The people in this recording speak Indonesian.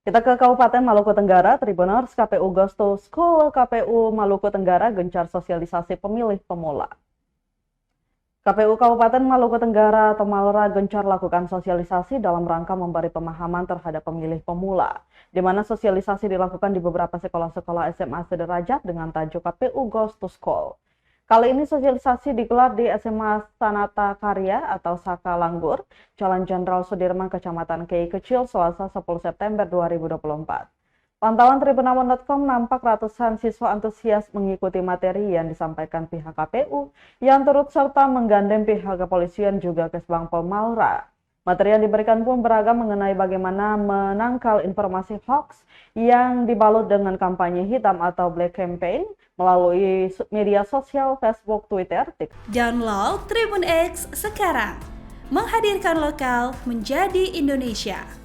Kita ke Kabupaten Maluku Tenggara, Tribuners KPU Gosto School KPU Maluku Tenggara gencar sosialisasi pemilih pemula. KPU Kabupaten Maluku Tenggara atau Malra gencar lakukan sosialisasi dalam rangka memberi pemahaman terhadap pemilih pemula, di mana sosialisasi dilakukan di beberapa sekolah-sekolah SMA sederajat dengan tajuk KPU Goes to School. Kali ini sosialisasi digelar di SMA Sanata Karya atau Saka Langgur, Jalan Jenderal Sudirman, Kecamatan Kei Kecil, Selasa 10 September 2024. Pantauan Tribunawon.com nampak ratusan siswa antusias mengikuti materi yang disampaikan pihak KPU yang turut serta menggandeng pihak kepolisian juga Kesbangpol Malra. Materi yang diberikan pun beragam mengenai bagaimana menangkal informasi hoax yang dibalut dengan kampanye hitam atau black campaign melalui media sosial Facebook, Twitter, TikTok. Download Tribun X sekarang, menghadirkan lokal menjadi Indonesia.